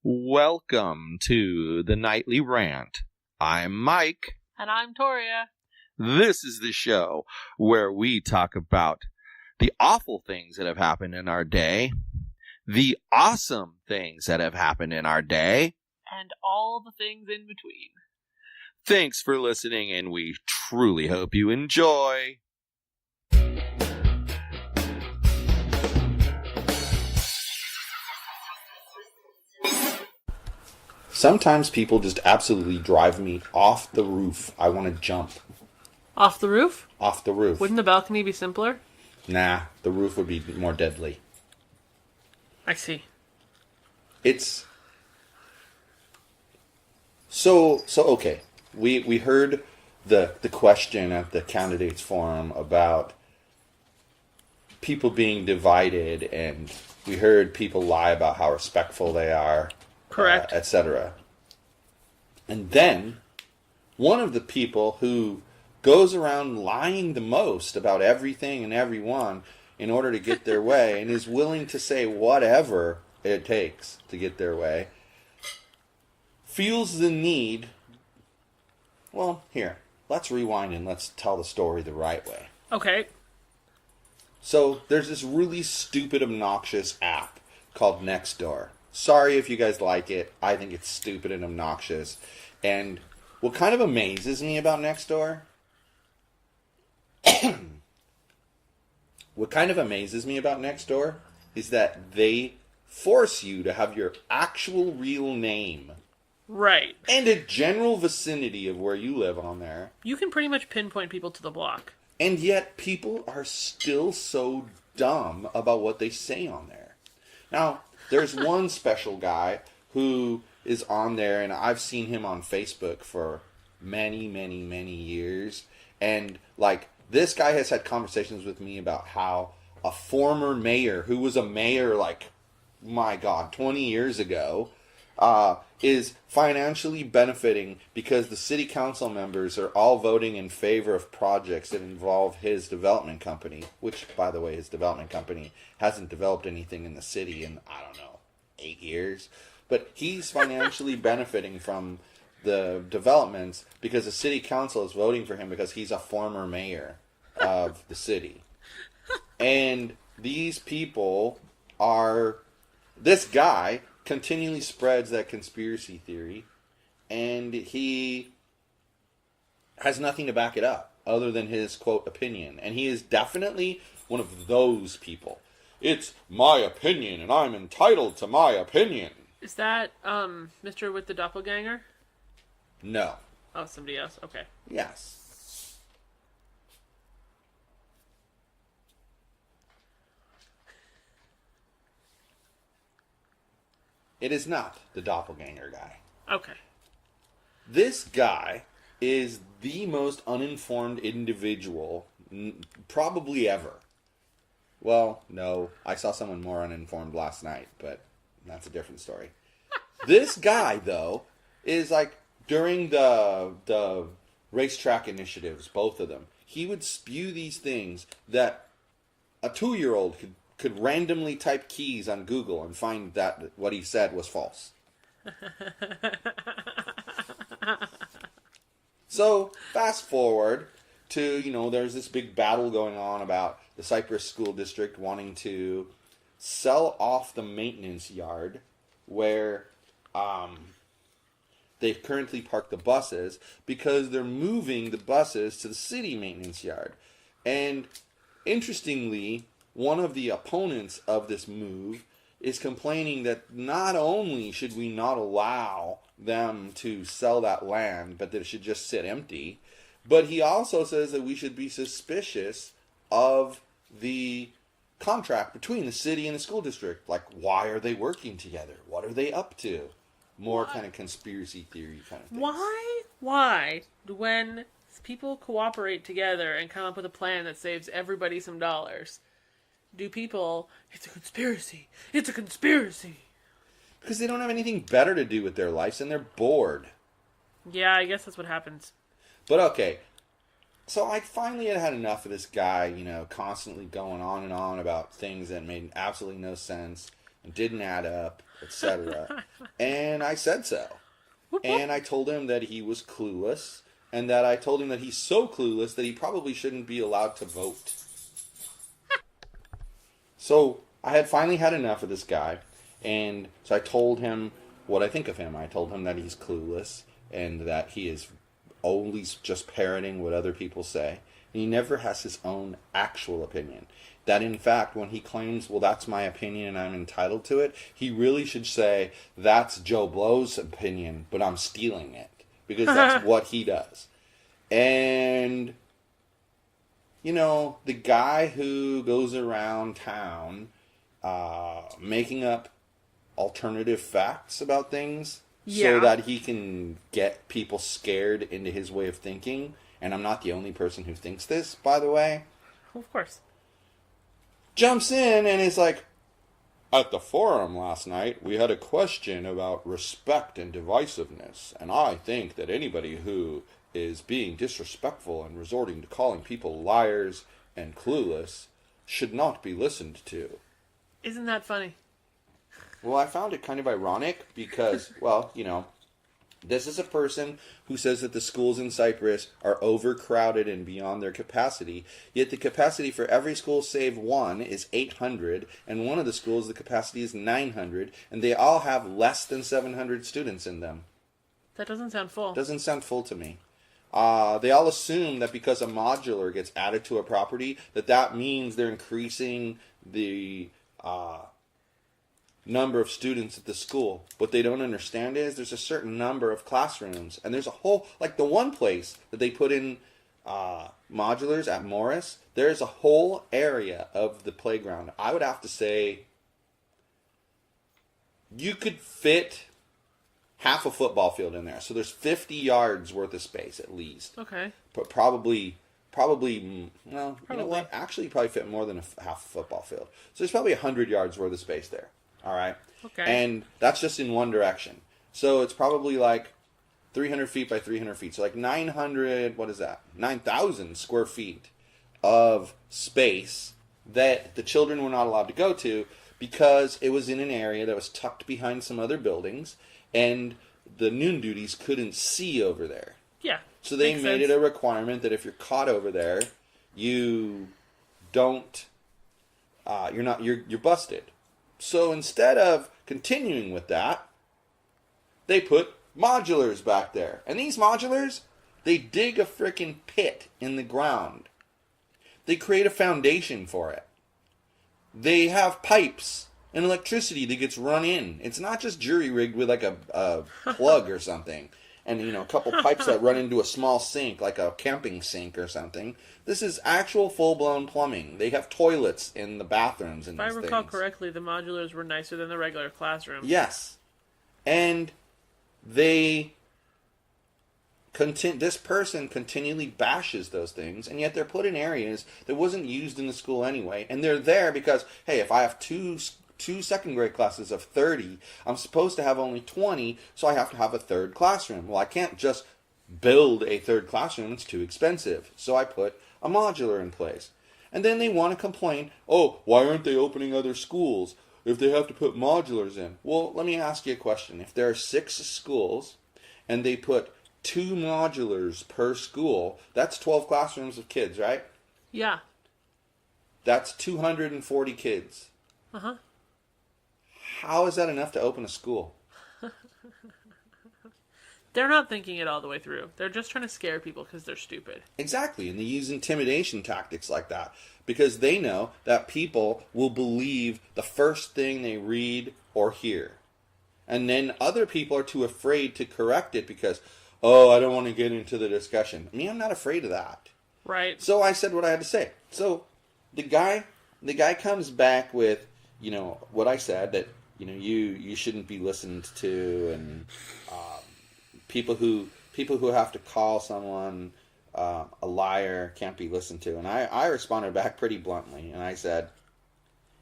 Welcome to the Nightly Rant. I'm Mike. And I'm Toria. This is the show where we talk about the awful things that have happened in our day, the awesome things that have happened in our day, and all the things in between. Thanks for listening, and we truly hope you enjoy. Sometimes people just absolutely drive me off the roof. I want to jump. Off the roof? Off the roof. Wouldn't the balcony be simpler? Nah, the roof would be more deadly. I see. It's... So okay. We heard the question at the candidates forum about people being divided, and we heard people lie about how respectful they are. Correct. Etc. And then, one of the people who goes around lying the most about everything and everyone in order to get their way, and is willing to say whatever it takes to get their way, feels the need... Well, here, let's rewind and let's tell the story the right way. Okay. So, there's this really stupid, obnoxious app called Nextdoor. Sorry if you guys like it. I think it's stupid and obnoxious. And what kind of amazes me about Nextdoor... what kind of amazes me about Nextdoor is that they force you to have your actual real name. Right. And a general vicinity of where you live on there. You can pretty much pinpoint people to the block. And yet people are still so dumb about what they say on there. Now... There's one special guy who is on there, and I've seen him on Facebook for many, many, many years. And, this guy has had conversations with me about how a former mayor, who was a mayor, 20 years ago, is financially benefiting because the city council members are all voting in favor of projects that involve his development company, which, by the way, his development company hasn't developed anything in the city in, 8 years. But he's financially benefiting from the developments because the city council is voting for him because he's a former mayor of the city. And these people are... This guy continually spreads that conspiracy theory, and he has nothing to back it up other than his, quote, opinion. And he is definitely one of those people. It's my opinion, and I'm entitled to my opinion. Is that, Mr. with the doppelganger? No. Oh, somebody else? Okay. Yes. It is not the doppelganger guy. Okay. This guy is the most uninformed individual probably ever. Well, no. I saw someone more uninformed last night, but that's a different story. This guy, though, is during the racetrack initiatives, both of them, he would spew these things that a 2-year-old could randomly type keys on Google and find that what he said was false. So, fast forward to, there's this big battle going on about the Cypress School District wanting to sell off the maintenance yard where they've currently parked the buses because they're moving the buses to the city maintenance yard. And interestingly, one of the opponents of this move is complaining that not only should we not allow them to sell that land, but that it should just sit empty, but he also says that we should be suspicious of the contract between the city and the school district. Why are they working together? What are they up to? More kind of conspiracy theory kind of things. Why, when people cooperate together and come up with a plan that saves everybody some dollars, do people... It's a conspiracy. It's a conspiracy. Because they don't have anything better to do with their lives and they're bored. Yeah, I guess that's what happens. But okay, so I finally had enough of this guy, constantly going on and on about things that made absolutely no sense. and didn't add up, etc. And I said so. And I told him that he was clueless, and that I told him that he's so clueless that he probably shouldn't be allowed to vote. So I had finally had enough of this guy, and so I told him what I think of him. I told him that he's clueless, and that he is only just parroting what other people say. And he never has his own actual opinion. That in fact, when he claims, well, that's my opinion and I'm entitled to it, he really should say, that's Joe Blow's opinion, but I'm stealing it. Because that's what he does. And, you know, the guy who goes around town making up alternative facts about things so that he can get people scared into his way of thinking. And I'm not the only person who thinks this, by the way. Of course. Jumps in and is like, at the forum last night, we had a question about respect and divisiveness. And I think that anybody who is being disrespectful and resorting to calling people liars and clueless should not be listened to. Isn't that funny? Well, I found it kind of ironic because, well, you know, this is a person who says that the schools in Cyprus are overcrowded and beyond their capacity, yet the capacity for every school save one is 800, and one of the schools, the capacity is 900, and they all have less than 700 students in them. That doesn't sound full. Doesn't sound full to me. They all assume that because a modular gets added to a property, that means they're increasing the number of students at the school. What they don't understand is there's a certain number of classrooms, and there's a whole, like the one place that they put in modulars at Morris, there's a whole area of the playground. I would have to say you could fit half a football field in there. So there's 50 yards worth of space at least. Okay. But probably, well, you know what? Actually, you probably fit more than half a football field. So there's probably 100 yards worth of space there. All right? Okay. And that's just in one direction. So it's probably like 300 feet by 300 feet. So like 900, what is that? 9,000 square feet of space that the children were not allowed to go to because it was in an area that was tucked behind some other buildings, and the noon duties couldn't see over there. Yeah. So they made it a requirement that if you're caught over there, you don't, you're busted. So instead of continuing with that, they put modulars back there. And these modulars, they dig a freaking pit in the ground. They create a foundation for it. They have pipes and electricity that gets run in. It's not just jury-rigged with like a plug or something. And, you know, a couple pipes that run into a small sink, like a camping sink or something. This is actual full-blown plumbing. They have toilets in the bathrooms and these things. If I recall correctly, the modulars were nicer than the regular classrooms. Yes. And they... this person continually bashes those things, and yet they're put in areas that wasn't used in the school anyway. And they're there because, hey, if I have two second grade classes of 30, I'm supposed to have only 20, so I have to have a third classroom. Well, I can't just build a third classroom. It's too expensive. So I put a modular in place. And then they want to complain, oh, why aren't they opening other schools if they have to put modulars in? Well, let me ask you a question. If there are 6 schools and they put 2 modulars per school, that's 12 classrooms of kids, right? Yeah. That's 240 kids. Uh-huh. How is that enough to open a school? They're not thinking it all the way through. They're just trying to scare people because they're stupid. Exactly, and they use intimidation tactics like that because they know that people will believe the first thing they read or hear. And then other people are too afraid to correct it because, oh, I don't want to get into the discussion. I mean, I'm not afraid of that. Right. So I said what I had to say. So the guy comes back with, you know, what I said, that, you know, you shouldn't be listened to, and people who have to call someone a liar can't be listened to. And I responded back pretty bluntly, and I said,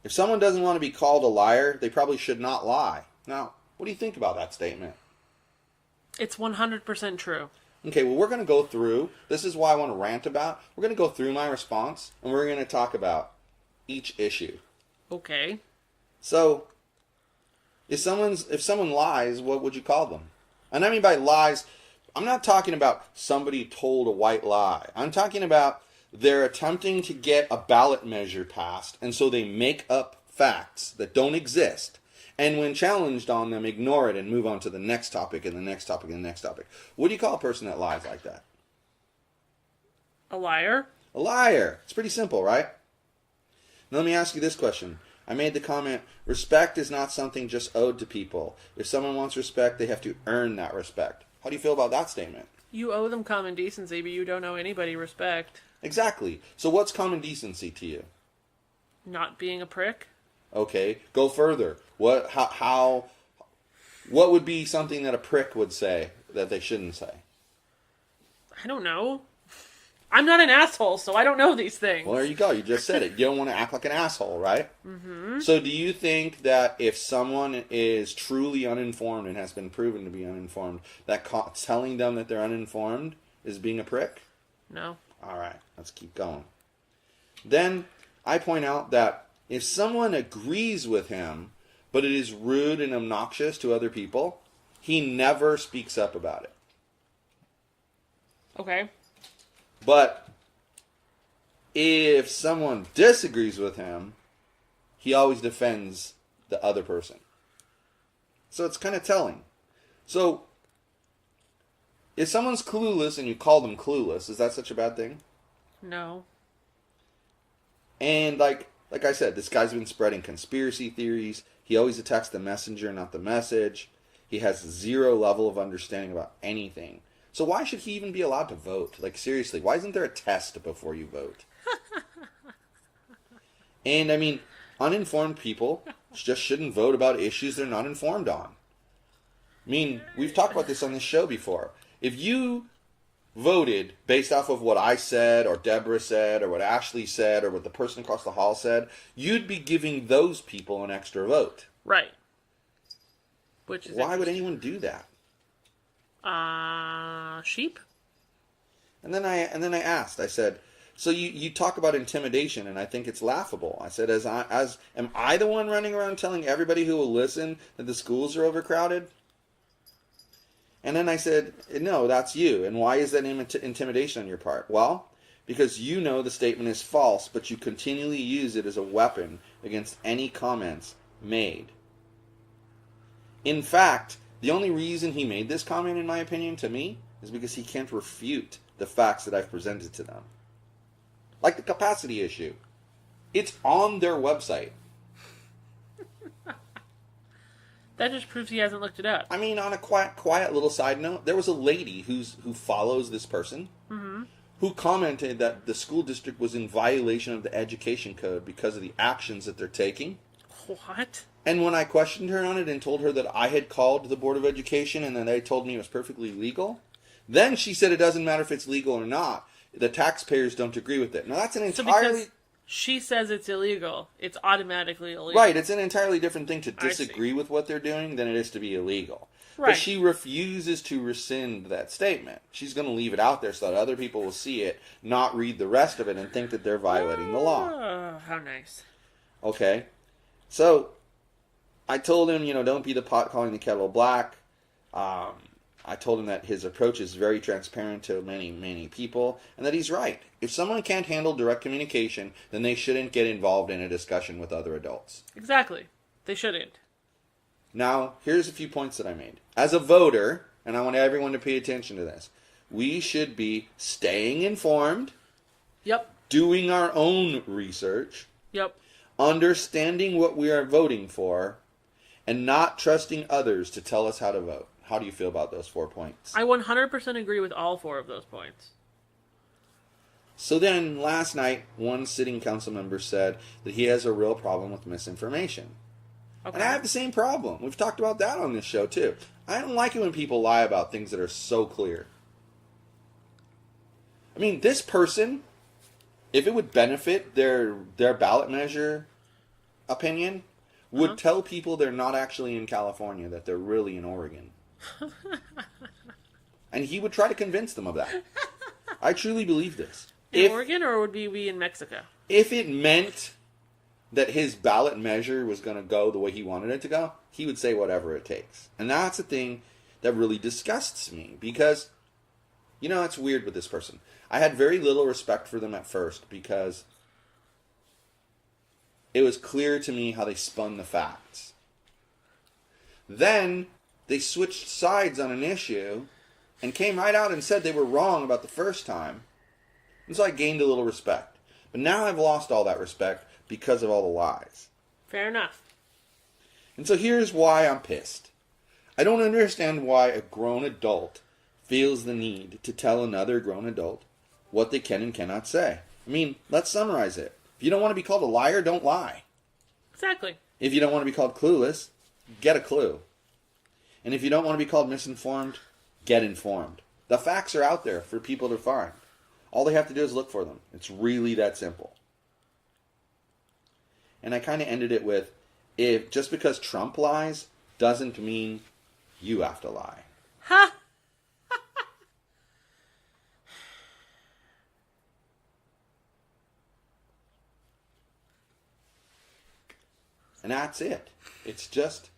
if someone doesn't want to be called a liar, they probably should not lie. Now, what do you think about that statement? It's 100% true. Okay, well, we're going to go through, this is why I want to rant about, we're going to go through my response, and we're going to talk about each issue. Okay. So, If someone lies, what would you call them? And I mean by lies, I'm not talking about somebody told a white lie. I'm talking about they're attempting to get a ballot measure passed, and so they make up facts that don't exist. And when challenged on them, ignore it and move on to the next topic and the next topic and the next topic. What do you call a person that lies like that? A liar? A liar. It's pretty simple, right? Now let me ask you this question. I made the comment, respect is not something just owed to people. If someone wants respect, they have to earn that respect. How do you feel about that statement? You owe them common decency, but you don't owe anybody respect. Exactly. So what's common decency to you? Not being a prick? Okay, go further. What would be something that a prick would say that they shouldn't say? I don't know. I'm not an asshole, so I don't know these things. Well, there you go. You just said it. You don't want to act like an asshole, right? Mm-hmm. So do you think that if someone is truly uninformed and has been proven to be uninformed, that telling them that they're uninformed is being a prick? No. All right, let's keep going. Then I point out that if someone agrees with him, but it is rude and obnoxious to other people, he never speaks up about it. Okay. But if someone disagrees with him, he always defends the other person. So it's kind of telling. So if someone's clueless and you call them clueless, is that such a bad thing? No. And like I said, this guy's been spreading conspiracy theories. He always attacks the messenger, not the message. He has zero level of understanding about anything. So why should he even be allowed to vote? Like, seriously, why isn't there a test before you vote? And, I mean, uninformed people just shouldn't vote about issues they're not informed on. I mean, we've talked about this on this show before. If you voted based off of what I said, or Deborah said, or what Ashley said, or what the person across the hall said, you'd be giving those people an extra vote. Right. Which is why would anyone do that? Sheep? And then I asked, I said, so you talk about intimidation, and I think it's laughable. I said, am I the one running around telling everybody who will listen that the schools are overcrowded? And then I said, no, that's you. And why is that intimidation on your part? Well, because you know the statement is false, but you continually use it as a weapon against any comments made. In fact, the only reason he made this comment, in my opinion, to me, is because he can't refute the facts that I've presented to them. Like the capacity issue. It's on their website. That just proves he hasn't looked it up. I mean, on a quiet little side note, there was a lady who follows this person who commented that the school district was in violation of the education code because of the actions that they're taking. What? And when I questioned her on it and told her that I had called the Board of Education and then they told me it was perfectly legal, then she said it doesn't matter if it's legal or not. The taxpayers don't agree with it. Now that's an entirely... because she says it's illegal, it's automatically illegal. Right, it's an entirely different thing to disagree with what they're doing than it is to be illegal. Right. But she refuses to rescind that statement. She's going to leave it out there so that other people will see it, not read the rest of it, and think that they're violating the law. Oh, how nice. Okay. So, I told him, don't be the pot calling the kettle black. I told him that his approach is very transparent to many, many people, and that he's right. If someone can't handle direct communication, then they shouldn't get involved in a discussion with other adults. Exactly. They shouldn't. Now, here's a few points that I made. As a voter, and I want everyone to pay attention to this, we should be staying informed. Yep. Doing our own research. Yep. Understanding what we are voting for, and not trusting others to tell us how to vote. How do you feel about those 4 points? I 100% agree with all 4 of those points. So then, last night, one sitting council member said that he has a real problem with misinformation. Okay. And I have the same problem. We've talked about that on this show, too. I don't like it when people lie about things that are so clear. I mean, this person, if it would benefit their ballot measure opinion, would tell people they're not actually in California, that they're really in Oregon. And he would try to convince them of that. I truly believe this. In Oregon, or would we be in Mexico? If it meant that his ballot measure was going to go the way he wanted it to go, he would say whatever it takes. And that's the thing that really disgusts me, because, you know, it's weird with this person. I had very little respect for them at first because it was clear to me how they spun the facts. Then they switched sides on an issue and came right out and said they were wrong about the first time. And so I gained a little respect. But now I've lost all that respect because of all the lies. Fair enough. And so here's why I'm pissed. I don't understand why a grown adult feels the need to tell another grown adult what they can and cannot say. I mean, let's summarize it. If you don't want to be called a liar, don't lie. Exactly. If you don't want to be called clueless, get a clue. And if you don't want to be called misinformed, get informed. The facts are out there for people to find. All they have to do is look for them. It's really that simple. And I kind of ended it with, if just because Trump lies doesn't mean you have to lie. Ha! And that's it. It's just,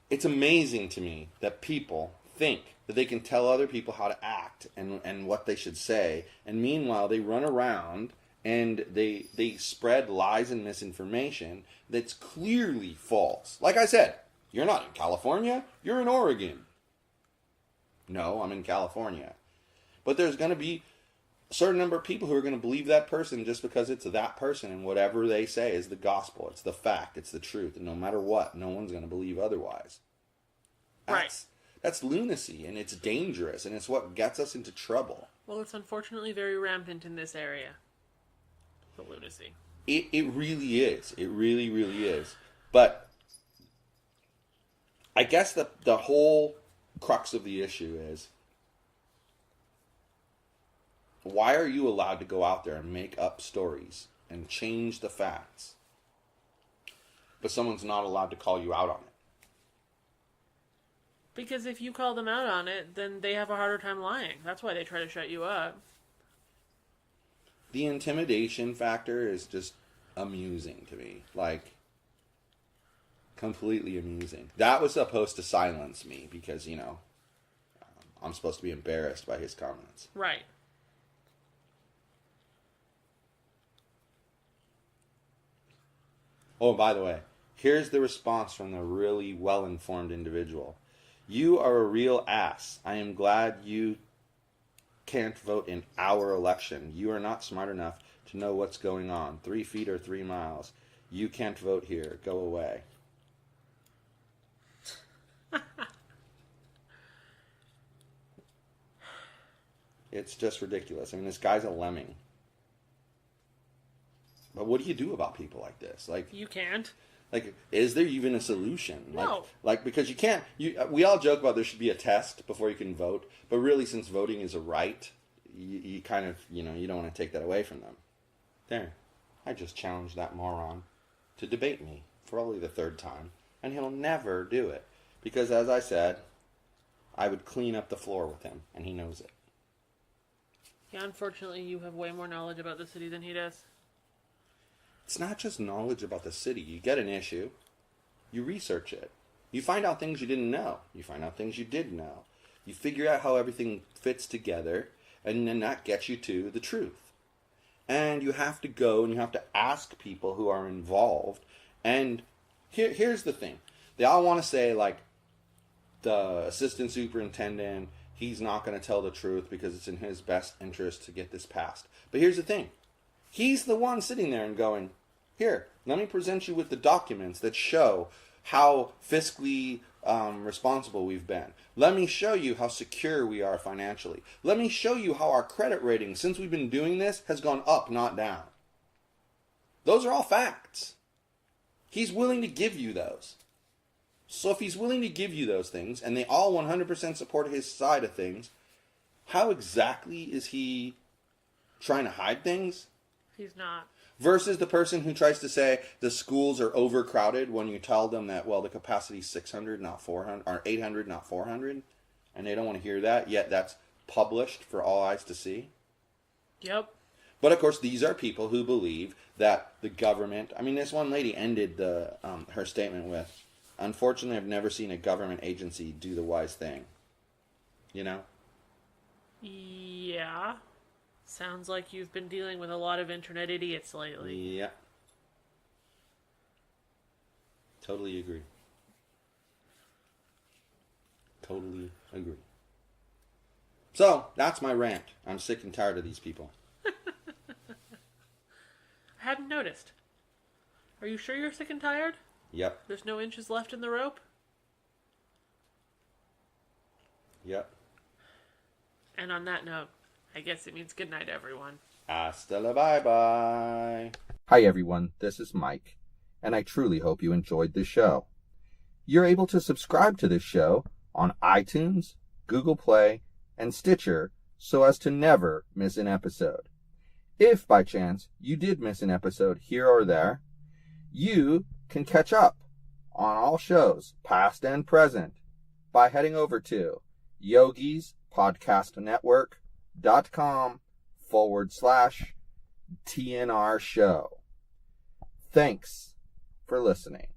it's amazing to me that people think that they can tell other people how to act and what they should say. And meanwhile, they run around and they spread lies and misinformation that's clearly false. Like I said, you're not in California, you're in Oregon. No, I'm in California. But there's going to be a certain number of people who are going to believe that person just because it's that person, and whatever they say is the gospel, it's the fact, it's the truth. And no matter what, no one's going to believe otherwise. That's lunacy, and it's dangerous, and it's what gets us into trouble. Well, it's unfortunately very rampant in this area. The lunacy. It really is. It really, really is. But I guess the whole crux of the issue is, why are you allowed to go out there and make up stories and change the facts, but someone's not allowed to call you out on it? Because if you call them out on it, then they have a harder time lying. That's why they try to shut you up. The intimidation factor is just amusing to me. Like, completely amusing. That was supposed to silence me because, you know, I'm supposed to be embarrassed by his comments. Right. Oh, by the way, here's the response from the really well-informed individual. You are a real ass. I am glad you can't vote in our election. You are not smart enough to know what's going on. 3 feet or 3 miles. You can't vote here. Go away. It's just ridiculous. I mean, this guy's a lemming. But what do you do about people like this? Like, You can't. like, is there even a solution? No. Like because you can't. We all joke about there should be a test before you can vote, but really, since voting is a right, you kind of, you know, you don't want to take that away from them. There, I just challenged that moron to debate me for only the 3rd time, and he'll never do it because, as I said, I would clean up the floor with him, and he knows it. Yeah, unfortunately, you have way more knowledge about the city than he does. It's not just knowledge about the city. You get an issue, you research it. You find out things you didn't know. You find out things you did know. You figure out how everything fits together, and then that gets you to the truth. And you have to go and you have to ask people who are involved. And here's the thing. They all want to say, like, the assistant superintendent, he's not going to tell the truth because it's in his best interest to get this passed. But here's the thing. He's the one sitting there and going, here, let me present you with the documents that show how fiscally responsible we've been. Let me show you how secure we are financially. Let me show you how our credit rating, since we've been doing this, has gone up, not down. Those are all facts. He's willing to give you those. So if he's willing to give you those things, and they all 100% support his side of things, how exactly is he trying to hide things? He's not. Versus the person who tries to say the schools are overcrowded when you tell them that, well, the capacity is 600, not 400, or 800, not 400. And they don't want to hear that, yet that's published for all eyes to see. Yep. But of course, these are people who believe that the government. I mean, this one lady ended her statement with, "Unfortunately, I've never seen a government agency do the wise thing." You know? Yeah. Sounds like you've been dealing with a lot of internet idiots lately. Yeah. Totally agree. Totally agree. So, that's my rant. I'm sick and tired of these people. I hadn't noticed. Are you sure you're sick and tired? Yep. There's no inches left in the rope? Yep. And on that note, I guess it means good night, everyone. Hasta la bye-bye. Hi everyone, this is Mike, and I truly hope you enjoyed this show. You're able to subscribe to this show on iTunes, Google Play, and Stitcher so as to never miss an episode. If by chance you did miss an episode here or there, you can catch up on all shows, past and present, by heading over to yogispodcastnetwork.com/TNR show. Thanks for listening.